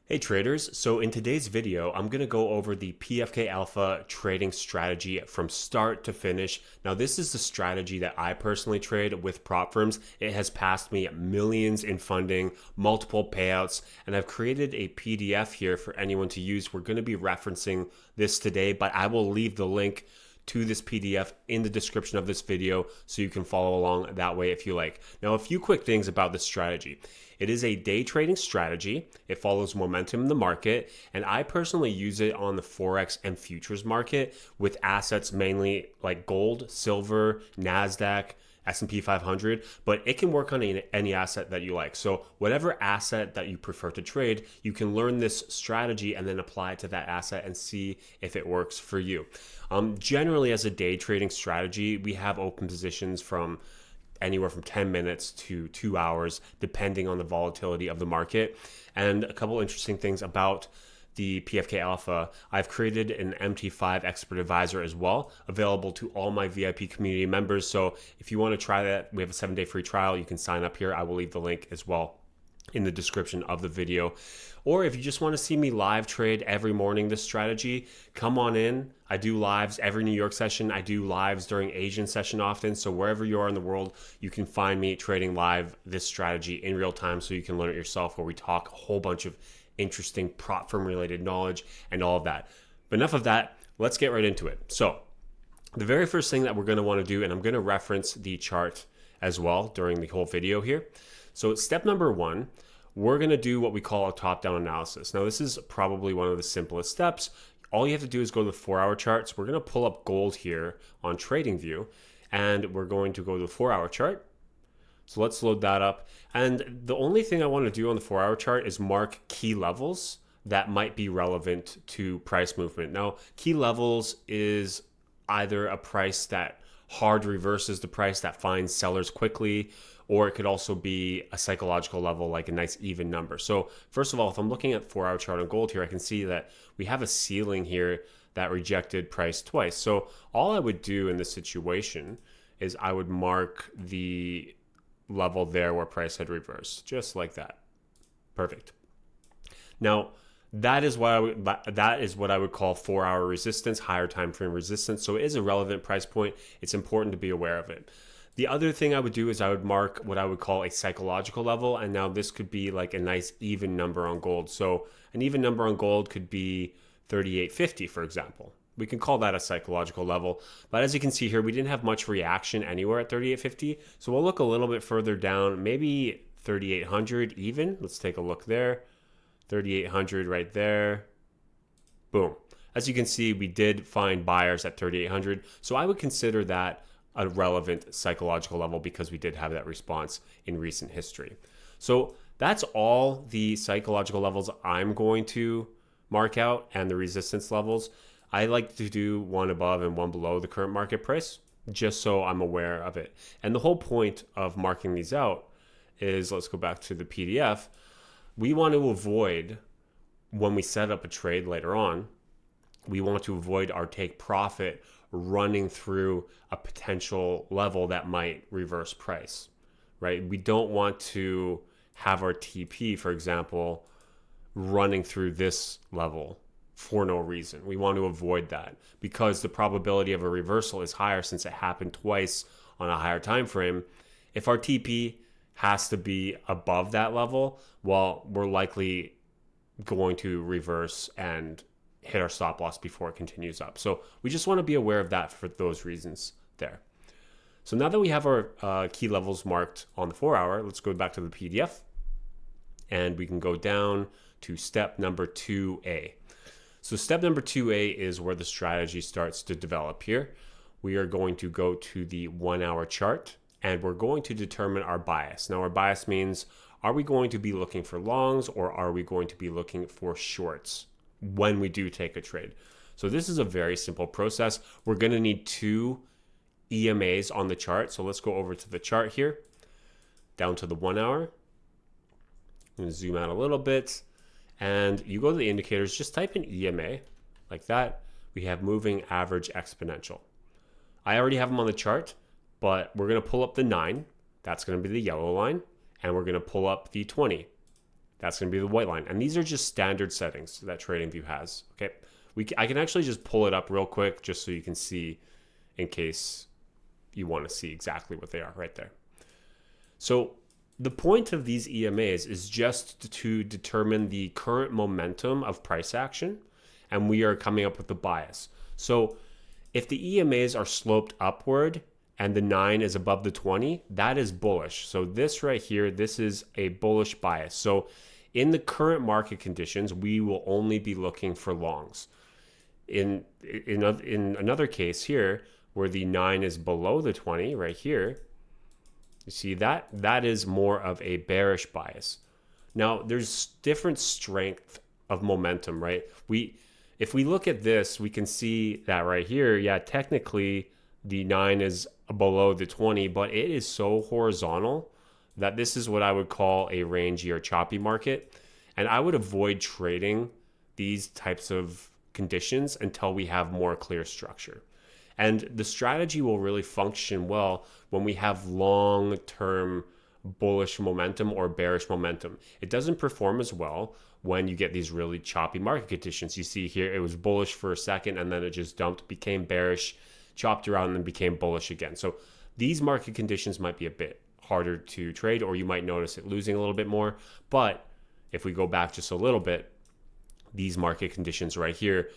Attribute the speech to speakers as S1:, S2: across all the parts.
S1: Hey traders, so in today's video, I'm going to go over the PFK Alpha trading strategy from start to finish. Now, this is the strategy that I personally trade with prop firms. It has passed me millions in funding, multiple payouts, and I've created a PDF here for anyone to use. We're going to be referencing this today, but I will leave the link to this PDF in the description of this video so you can follow along that way if you like. Now, a few quick things about this strategy. It is a day trading strategy. It follows momentum in the market, and I personally use it on the Forex and futures market with assets mainly like gold, silver, NASDAQ, S&P 500, but it can work on any asset that you like. So whatever asset that you prefer to trade, you can learn this strategy and then apply it to that asset and see if it works for you. Generally, as a day trading strategy, we have open positions from anywhere from 10 minutes to 2 hours, depending on the volatility of the market. And a couple interesting things about the PFK Alpha, I've created an MT5 expert advisor as well, available to all my VIP community members. So if you want to try that, we have a 7-day free trial. You can sign up here. I will leave the link as well in the description of the video. Or if you just want to see me live trade every morning this strategy, come on in. I do lives every New York session. I do lives during Asian session often. So wherever you are in the world, you can find me trading live this strategy in real time so you can learn it yourself, where we talk a whole bunch of interesting prop firm related knowledge and all of that. But enough of that. Let's get right into it. So the very first thing that we're going to want to do, and I'm going to reference the chart as well during the whole video here. So step number one, we're going to do what we call a top-down analysis. Now, this is probably one of the simplest steps. All you have to do is go to the 4-hour charts. We're going to pull up gold here on TradingView, and we're going to go to the 4-hour chart. So let's load that up. And the only thing I want to do on the 4-hour chart is mark key levels that might be relevant to price movement. Now, key levels is either a price that hard reverses the price that finds sellers quickly, or it could also be a psychological level, like a nice even number. So first of all, if I'm looking at 4-hour chart on gold here, I can see that we have a ceiling here that rejected price twice. So all I would do in this situation is I would mark the level there where price had reversed, just like that. Perfect. Now, that is what I would call 4-hour resistance, higher time frame resistance. So it is a relevant price point. It's important to be aware of it. The other thing I would do is I would mark what I would call a psychological level. And now this could be like a nice even number on gold. So an even number on gold could be 38.50, for example. We can call that a psychological level. But as you can see here, we didn't have much reaction anywhere at 38.50. So we'll look a little bit further down, maybe 3,800 even. Let's take a look there. 3,800 right there. Boom. As you can see, we did find buyers at 3,800. So I would consider that a relevant psychological level because we did have that response in recent history. So that's all the psychological levels I'm going to mark out, and the resistance levels. I like to do one above and one below the current market price, just so I'm aware of it. And the whole point of marking these out is, let's go back to the PDF. We want to avoid, when we set up a trade later on, we want to avoid our take profit running through a potential level that might reverse price, right? We don't want to have our TP, for example, running through this level for no reason. We want to avoid that because the probability of a reversal is higher since it happened twice on a higher time frame. If our TP has to be above that level, well, we're likely going to reverse and hit our stop loss before it continues up. So we just want to be aware of that for those reasons there. So now that we have our key levels marked on the 4-hour, let's go back to the PDF and we can go down to step number 2A. So step number 2A is where the strategy starts to develop here. We are going to go to the 1-hour chart and we're going to determine our bias. Now, our bias means, are we going to be looking for longs or are we going to be looking for shorts when we do take a trade? So this is a very simple process. We're going to need 2 EMAs on the chart. So let's go over to the chart here, down to the 1-hour. I'm going to zoom out a little bit. And you go to the indicators, just type in EMA like that. We have moving average exponential. I already have them on the chart, but we're going to pull up the 9. That's going to be the yellow line. And we're going to pull up the 20. That's going to be the white line. And these are just standard settings that TradingView has. Okay. I can actually just pull it up real quick just so you can see in case you want to see exactly what they are right there. So the point of these EMAs is just to determine the current momentum of price action, and we are coming up with the bias. So if the EMAs are sloped upward and the 9 is above the 20, that is bullish. So this right here, this is a bullish bias. So in the current market conditions, we will only be looking for longs. In another case here, where the 9 is below the 20 right here, you see that is more of a bearish bias. Now, there's different strength of momentum, right? If we look at this, we can see that right here, yeah, technically the 9 is below the 20, but it is so horizontal that this is what I would call a rangy or choppy market. And I would avoid trading these types of conditions until we have more clear structure. And the strategy will really function well when we have long-term bullish momentum or bearish momentum. It doesn't perform as well when you get these really choppy market conditions. You see here, it was bullish for a second and then it just dumped, became bearish, chopped around and then became bullish again. So these market conditions might be a bit harder to trade, or you might notice it losing a little bit more. But if we go back just a little bit, these market conditions right here,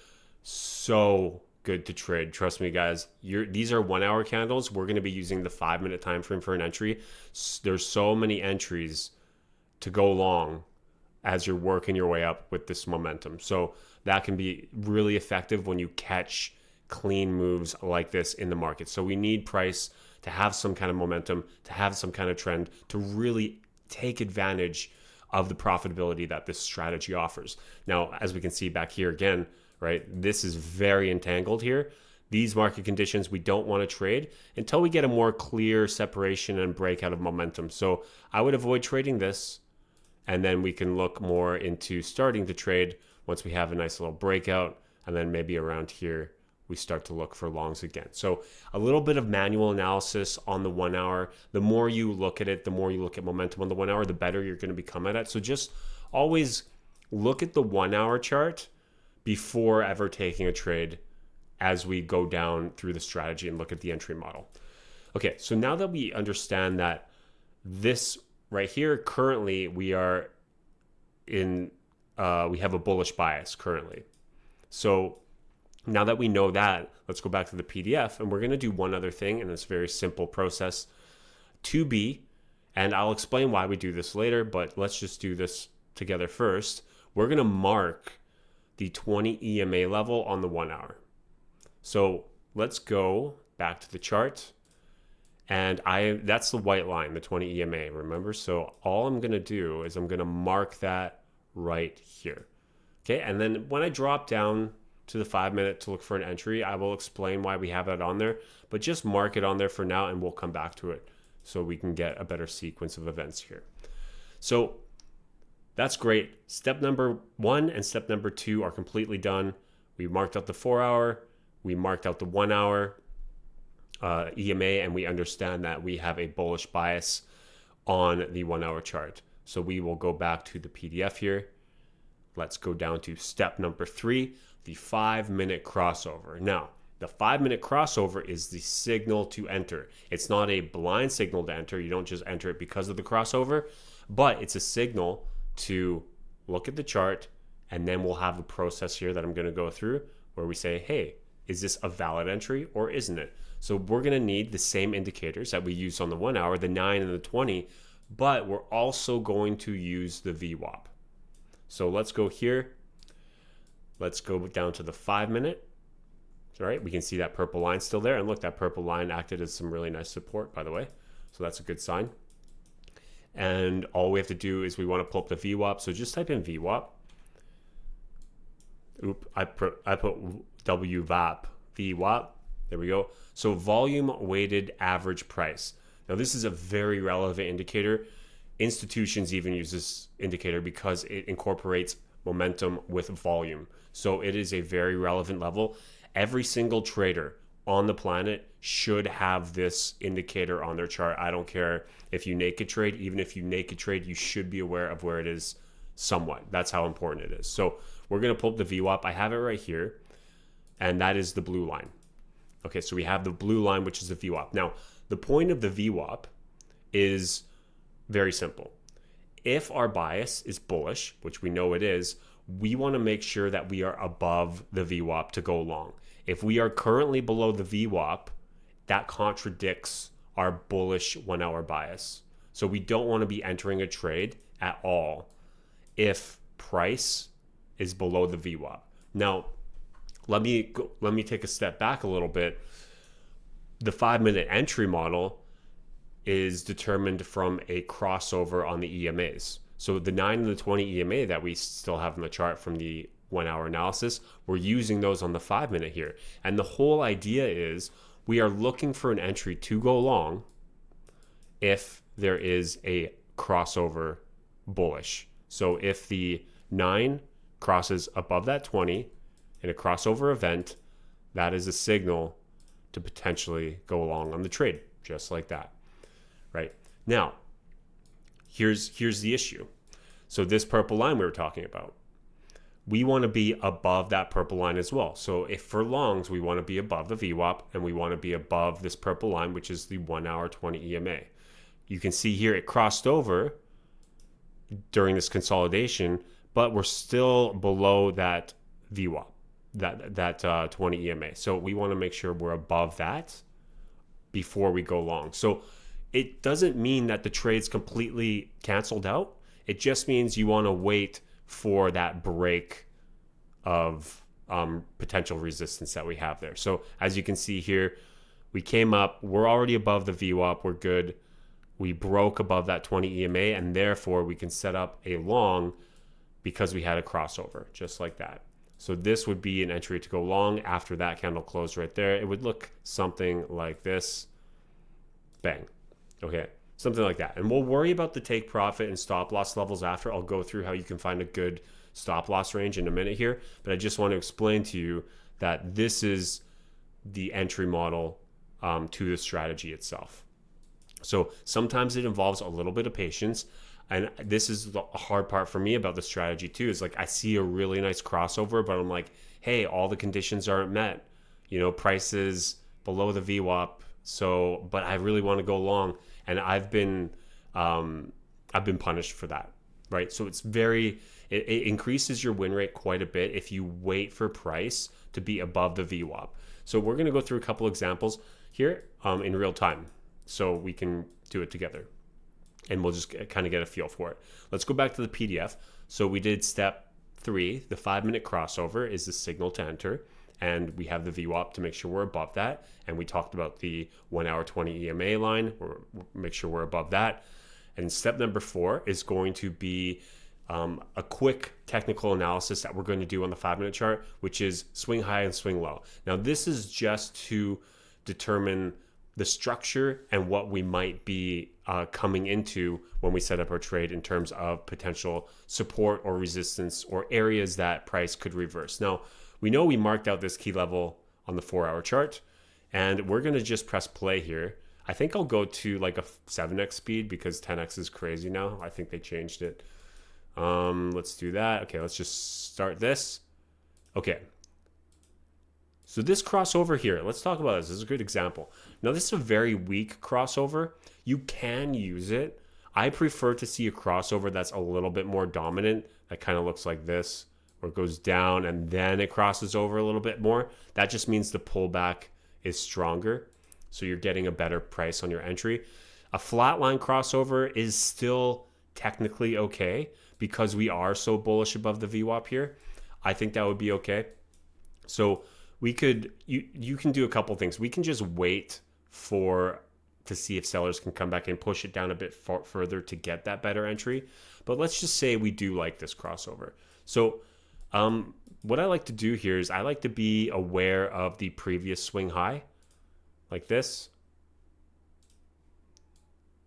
S1: so good to trade. Trust me, guys. These are 1 hour candles. We're going to be using the 5-minute time frame for an entry. There's so many entries to go long as you're working your way up with this momentum. So that can be really effective when you catch clean moves like this in the market. So we need price to have some kind of momentum, to have some kind of trend, to really take advantage of the profitability that this strategy offers. Now, as we can see back here again, right, this is very entangled here. These market conditions we don't want to trade until we get a more clear separation and breakout of momentum. So I would avoid trading this, and then we can look more into starting to trade once we have a nice little breakout, and then maybe around here we start to look for longs again. So a little bit of manual analysis on the 1 hour. The more you look at it, the more you look at momentum on the 1 hour, the better you're going to become at it. So just always look at the 1 hour chart before ever taking a trade as we go down through the strategy and look at the entry model. Okay, so now that we understand that this right here, currently we are in, we have a bullish bias currently. So now that we know that, let's go back to the PDF, and we're going to do one other thing, and it's a very simple process. 2B, and I'll explain why we do this later, but let's just do this together first. We're going to mark the 20 EMA level on the 1 hour. So let's go back to the chart, and that's the white line, the 20 EMA, remember? So all I'm going to do is I'm going to mark that right here. Okay, and then when I drop down to the 5-minute to look for an entry, I will explain why we have that on there, but just mark it on there for now and we'll come back to it so we can get a better sequence of events here. So that's great. Step number 1 and step number 2 are completely done. We marked out the 4 hour, we marked out the 1 hour EMA, and we understand that we have a bullish bias on the 1 hour chart. So we will go back to the PDF here. Let's go down to step number 3, the 5-minute crossover. Now, the 5-minute crossover is the signal to enter. It's not a blind signal to enter. You don't just enter it because of the crossover, but it's a signal to look at the chart, and then we'll have a process here that I'm going to go through where we say, hey, is this a valid entry or isn't it? So we're going to need the same indicators that we use on the 1 hour, the 9 and the 20, but we're also going to use the VWAP. So let's go here. Let's go down to the 5-minute. All right, we can see that purple line still there. And look, that purple line acted as some really nice support, by the way. So that's a good sign. And all we have to do is we want to pull up the VWAP. So just type in VWAP. I put WVAP, VWAP. There we go. So volume weighted average price. Now this is a very relevant indicator. Institutions even use this indicator because it incorporates momentum with volume. So it is a very relevant level. Every single trader on the planet should have this indicator on their chart. I don't care if you naked trade. Even if you naked trade, you should be aware of where it is somewhat. That's how important it is. So we're going to pull up the VWAP. I have it right here, and that is the blue line. Okay, so we have the blue line, which is the VWAP. Now, the point of the VWAP is very simple. If our bias is bullish, which we know it is, we want to make sure that we are above the VWAP to go long. If we are currently below the VWAP, that contradicts our bullish 1 hour bias. So we don't want to be entering a trade at all if price is below the VWAP. Now, let me take a step back a little bit. The 5-minute entry model is determined from a crossover on the EMAs. So the 9 and the 20 EMA that we still have in the chart from the 1 hour analysis, we're using those on the 5-minute here. And the whole idea is we are looking for an entry to go long if there is a crossover bullish. So if the 9 crosses above that 20 in a crossover event, that is a signal to potentially go long on the trade, just like that. Right now, here's the issue. So this purple line we were talking about, we want to be above that purple line as well. So if for longs, we want to be above the VWAP and we want to be above this purple line, which is the 1 hour 20 EMA. You can see here it crossed over during this consolidation, but we're still below that VWAP, that 20 EMA. So we want to make sure we're above that before we go long. So it doesn't mean that the trade's completely canceled out. It just means you want to wait for that break of potential resistance that we have there. So as you can see here, we came up, we're already above the VWAP, we're good. We broke above that 20 EMA, and therefore we can set up a long because we had a crossover, just like that. So this would be an entry to go long after that candle closed right there. It would look something like this. Bang. Okay, something like that. And we'll worry about the take profit and stop loss levels after. I'll go through how you can find a good stop loss range in a minute here. But I just want to explain to you that this is the entry model to the strategy itself. So sometimes it involves a little bit of patience. And this is the hard part for me about the strategy too, is like I see a really nice crossover, but I'm like, hey, all the conditions aren't met. You know, prices below the VWAP. So, but I really want to go long. And I've been punished for that, right? So it increases your win rate quite a bit if you wait for price to be above the VWAP. So we're going to go through a couple examples here in real time so we can do it together. And we'll just kind of get a feel for it. Let's go back to the PDF. So we did step 3, the 5-minute crossover is the signal to enter. And we have the VWAP to make sure we're above that. And we talked about the 1 hour 20 EMA line, or make sure we're above that. And step number 4 is going to be a quick technical analysis that we're going to do on the 5-minute chart, which is swing high and swing low. Now, this is just to determine the structure and what we might be coming into when we set up our trade in terms of potential support or resistance or areas that price could reverse. Now, we know we marked out this key level on the 4-hour chart, and we're going to just press play here. I think I'll go to like a 7x speed because 10x is crazy now. I think they changed it. Let's do that. Okay, let's just start this. Okay. So this crossover here, let's talk about this. This is a good example. Now, this is a very weak crossover. You can use it. I prefer to see a crossover that's a little bit more dominant. That kind of looks like this, where it goes down and then it crosses over a little bit more. That just means the pullback is stronger. So you're getting a better price on your entry. A flatline crossover is still technically okay because we are so bullish above the VWAP here. I think that would be okay. So we could, you can do a couple things. We can just wait to see if sellers can come back and push it down a bit further to get that better entry. But let's just say we do like this crossover. So what I like to do here is I like to be aware of the previous swing high, like this.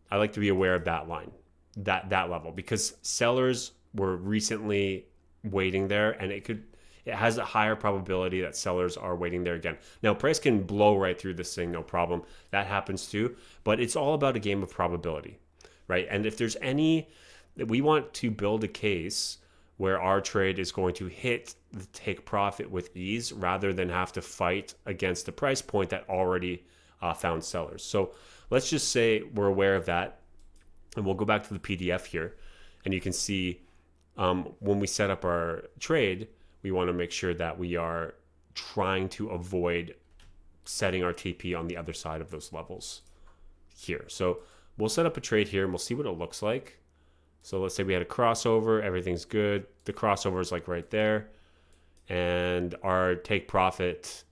S1: I like to be aware of that line, that level, because sellers were recently waiting there, and it has a higher probability that sellers are waiting there again. Now, price can blow right through this thing, no problem. That happens too, but it's all about a game of probability, right? And if there's we want to build a case where our trade is going to hit the take profit with ease rather than have to fight against the price point that already found sellers. So let's just say we're aware of that, and we'll go back to the PDF here, and you can see when we set up our trade, we want to make sure that we are trying to avoid setting our TP on the other side of those levels here. So we'll set up a trade here and we'll see what it looks like. So let's say we had a crossover, everything's good. The crossover is like right there. And our take profit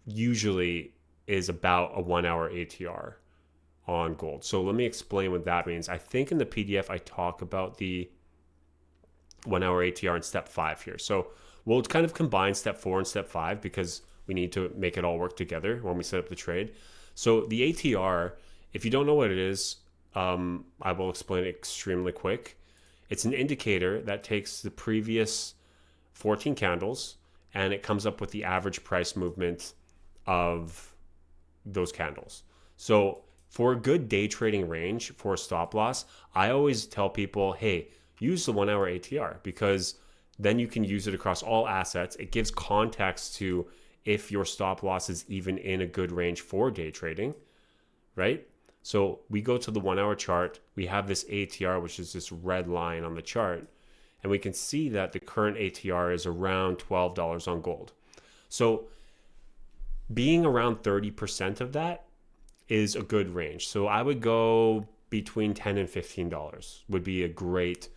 S1: usually is about a 1 hour ATR on gold. So let me explain what that means. I think in the PDF I talk about the 1 hour ATR in step 5 here. So we'll kind of combine step 4 and step 5 because we need to make it all work together when we set up the trade. So the ATR, if you don't know what it is, I will explain it extremely quick. It's an indicator that takes the previous 14 candles and it comes up with the average price movement of those candles. So for a good day trading range for a stop loss, I always tell people, hey, use the 1 hour ATR because then you can use it across all assets. It gives context to if your stop loss is even in a good range for day trading, right? So we go to the 1 hour chart. We have this ATR, which is this red line on the chart. And we can see that the current ATR is around $12 on gold. So being around 30% of that is a good range. So I would go between $10 and $15 would be a great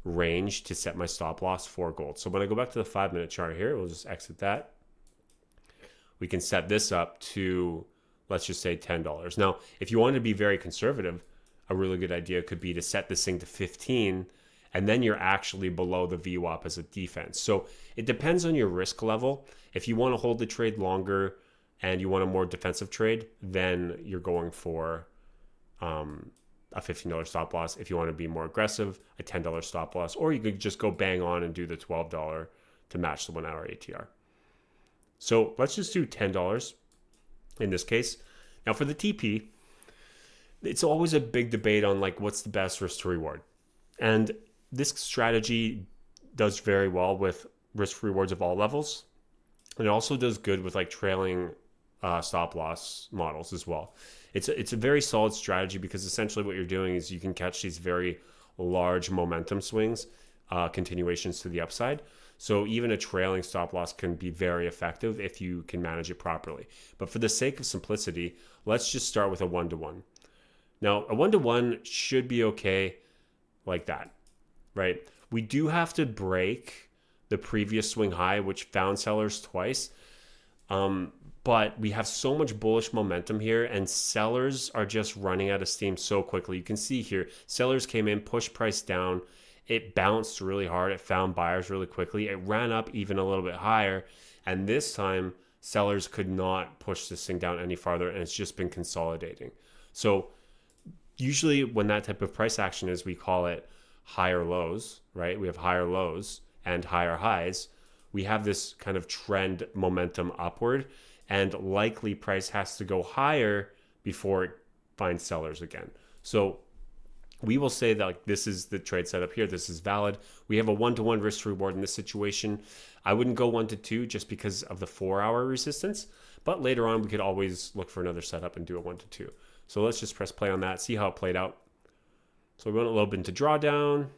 S1: range to set my stop loss for gold. So when I go back to the 5-minute chart here, we'll just exit that. We can set this up to, let's just say $10. Now, if you want to be very conservative, a really good idea could be to set this thing to 15 and then you're actually below the VWAP as a defense. So it depends on your risk level. If you want to hold the trade longer and you want a more defensive trade, then you're going for a $15 stop loss. If you want to be more aggressive, a $10 stop loss, or you could just go bang on and do the $12 to match the 1 hour ATR. So let's just do $10 in this case. Now for the TP, it's always a big debate on like what's the best risk to reward. And this strategy does very well with risk rewards of all levels. And it also does good with like trailing stop loss models as well. It's a very solid strategy because essentially what you're doing is you can catch these very large momentum swings, continuations to the upside. So even a trailing stop loss can be very effective if you can manage it properly. But for the sake of simplicity, let's just start with a 1-to-1. Now, a 1-to-1 should be okay like that, right? We do have to break the previous swing high, which found sellers twice. But we have so much bullish momentum here and sellers are just running out of steam so quickly. You can see here, sellers came in, pushed price down. It bounced really hard. It found buyers really quickly. It ran up even a little bit higher. And this time, sellers could not push this thing down any farther. And it's just been consolidating. So usually when that type of price action is, we call it higher lows, right? We have higher lows and higher highs. We have this kind of trend momentum upward. And likely price has to go higher before it finds sellers again. So we will say that like, this is the trade setup here. This is valid. We have a 1-to-1 risk to reward in this situation. I wouldn't go 1-to-2 just because of the 4-hour resistance. But later on, we could always look for another setup and do a 1-to-2. So let's just press play on that, see how it played out. So we went a little bit into drawdown.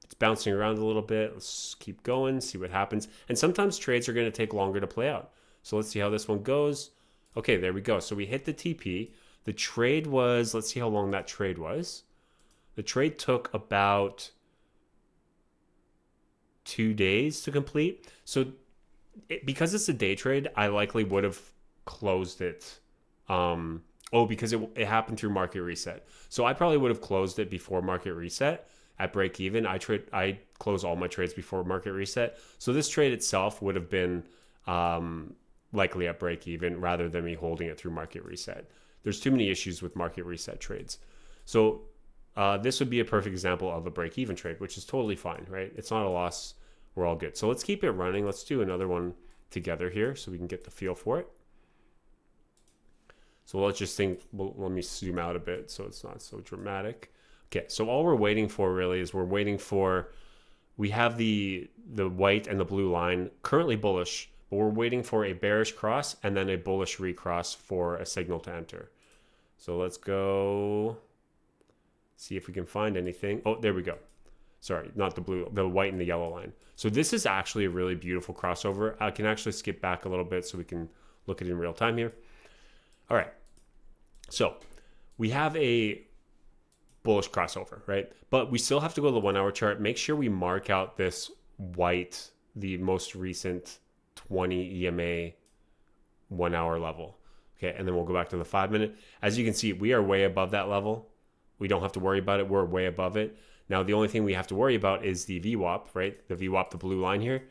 S1: It's bouncing around a little bit. Let's keep going, see what happens. And sometimes trades are going to take longer to play out. So let's see how this one goes. Okay, there we go. So we hit the TP. The trade was, let's see how long that trade was. The trade took about 2 days to complete. So because it's a day trade, I likely would have closed it. Because it happened through market reset. So I probably would have closed it before market reset at break even. I close all my trades before market reset. So this trade itself would have been likely at break even rather than me holding it through market reset. There's too many issues with market reset trades. So this would be a perfect example of a break even trade, which is totally fine, right? It's not a loss. We're all good. So let's keep it running. Let's do another one together here so we can get the feel for it. So let's just think, well, let me zoom out a bit so it's not so dramatic. Okay, so all we're waiting for really is we're waiting for we have the white and the blue line currently bullish, but we're waiting for a bearish cross and then a bullish recross for a signal to enter. So let's go see if we can find anything. Oh, there we go. Sorry, not the blue, the white and the yellow line. So this is actually a really beautiful crossover. I can actually skip back a little bit so we can look at it in real time here. All right. So we have a bullish crossover, right? But we still have to go to the 1 hour chart. Make sure we mark out this white, the most recent 20 EMA 1 hour level. Okay, and then we'll go back to the 5 minute. As you can see, we are way above that level. We don't have to worry about it. We're way above it. Now, the only thing we have to worry about is the VWAP, right? The VWAP, the blue line here,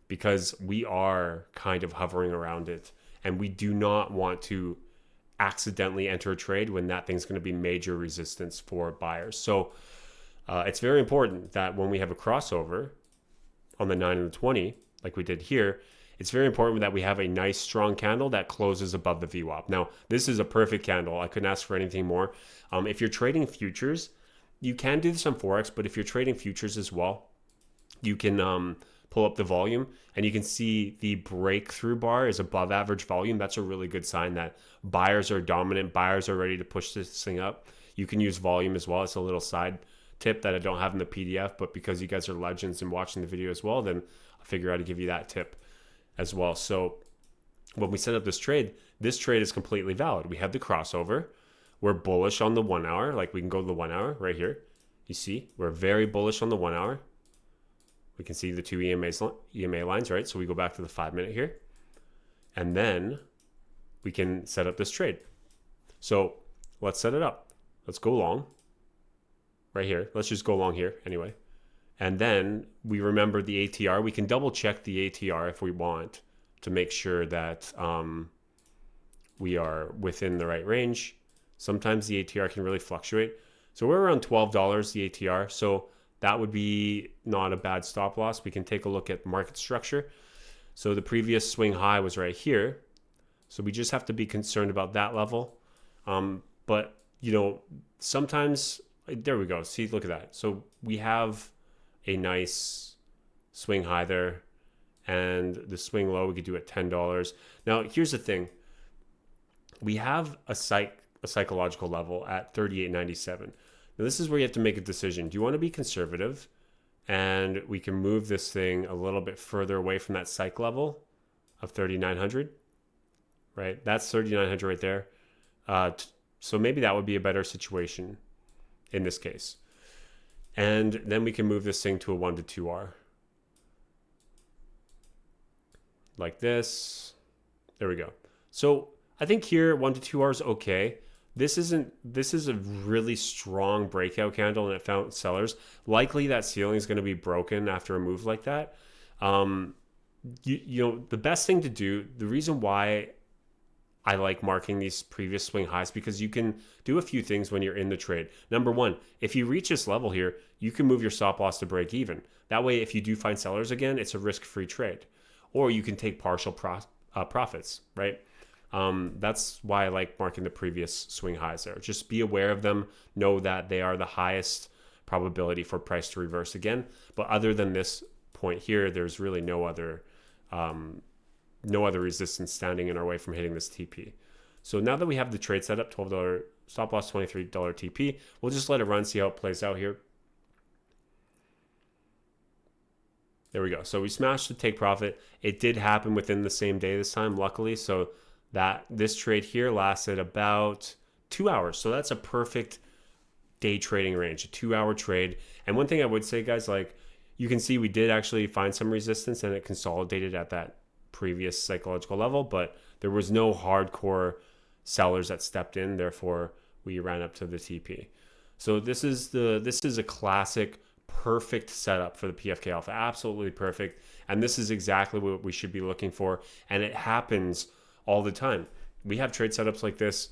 S1: because we are kind of hovering around it. And we do not want to accidentally enter a trade when that thing's going to be major resistance for buyers. So it's very important that when we have a crossover on the 9 and the 20, like we did here, it's very important that we have a nice strong candle that closes above the VWAP. Now, this is a perfect candle. I couldn't ask for anything more. If you're trading futures, you can do this on Forex, but if you're trading futures as well, you can pull up the volume and you can see the breakthrough bar is above average volume. That's a really good sign that buyers are dominant. Buyers are ready to push this thing up. You can use volume as well. It's a little side tip that I don't have in the PDF, but because you guys are legends and watching the video as well, then I figure out to give you that tip as well. So when we set up this trade is completely valid. We have the crossover. We're bullish on the 1 hour. Like we can go to the 1 hour right here. You see, we're very bullish on the 1 hour. We can see the two EMA lines, right? So we go back to the 5 minute here. And then we can set up this trade. So let's set it up. Let's go long right here. Let's just go long here anyway. And then we remember the ATR. We can double check the ATR if we want to make sure that we are within the right range. Sometimes the ATR can really fluctuate. So we're around $12, the ATR. So that would be not a bad stop loss. We can take a look at market structure. So the previous swing high was right here. So we just have to be concerned about that level. But, you know, sometimes, there we go. See, look at that. So we have a nice swing high there. And the swing low, we could do at $10. Now, here's the thing. We have a psychological level at 38.97. Now, this is where you have to make a decision. Do you want to be conservative and we can move this thing a little bit further away from that psych level of 3,900, right? That's 3,900 right there. So maybe that would be a better situation in this case. And then we can move this thing to a 1 to 2R. Like this. There we go. So I think here 1 to 2R is okay. This is a really strong breakout candle and it found sellers. Likely that ceiling is going to be broken after a move like that. You know, the best thing to do, the reason why I like marking these previous swing highs, because you can do a few things when you're in the trade. Number one, if you reach this level here, you can move your stop loss to break even. That way, if you do find sellers again, it's a risk-free trade. Or you can take partial profits, right? That's why I like marking the previous swing highs there. Just be aware of them. Know that they are the highest probability for price to reverse again. But other than this point here, there's really no other resistance standing in our way from hitting this TP. So now that we have the trade set up, $12 stop loss, $23 TP, we'll just let it run, see how it plays out here. There we go. So we smashed the take profit. It did happen within the same day this time, luckily. So that this trade here lasted about 2 hours. So that's a perfect day trading range, a 2 hour trade. And one thing I would say, guys, like you can see we did actually find some resistance and it consolidated at that previous psychological level, but there was no hardcore sellers that stepped in. Therefore, we ran up to the TP. So this is a classic perfect setup for the PFK Alpha. Absolutely perfect. And this is exactly what we should be looking for. And it happens all the time. We have trade setups like this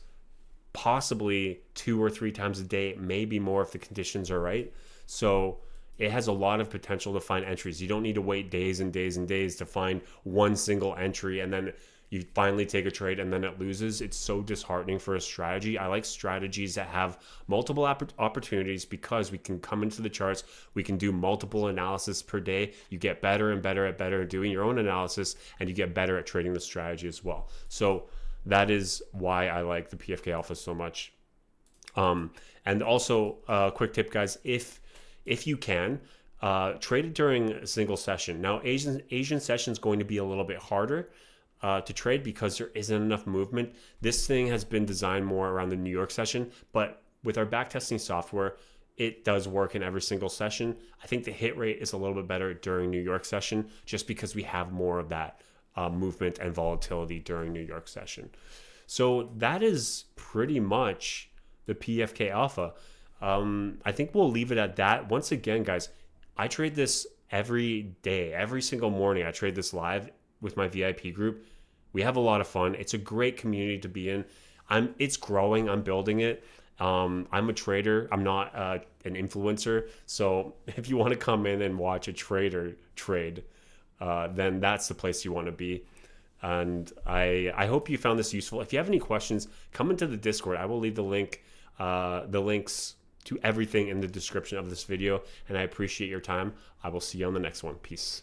S1: possibly 2 or 3 times a day, maybe more if the conditions are right. So it has a lot of potential to find entries. You don't need to wait days and days and days to find one single entry and then you finally take a trade and then it loses. It's so disheartening for a strategy. I like strategies that have multiple opportunities because we can come into the charts, we can do multiple analysis per day. You get better and better at doing your own analysis, and you get better at trading the strategy as well. So that is why I like the PFK Alpha so much. And also, quick tip, guys, if you can, trade it during a single session. Now, Asian session is going to be a little bit harder to trade because there isn't enough movement. This thing has been designed more around the New York session, but with our backtesting software, it does work in every single session. I think the hit rate is a little bit better during New York session just because we have more of that movement and volatility during New York session. So that is pretty much the PFK Alpha. I think we'll leave it at that. Once again, guys, I trade this every day, every single morning. I trade this live with my VIP group. We have a lot of fun. It's a great community to be in. It's growing. I'm building it. I'm a trader. I'm not an influencer. So if you want to come in and watch a trader trade, then that's the place you want to be. And I hope you found this useful. If you have any questions, come into the Discord. I will leave the links to everything in the description of this video. And I appreciate your time. I will see you on the next one. Peace.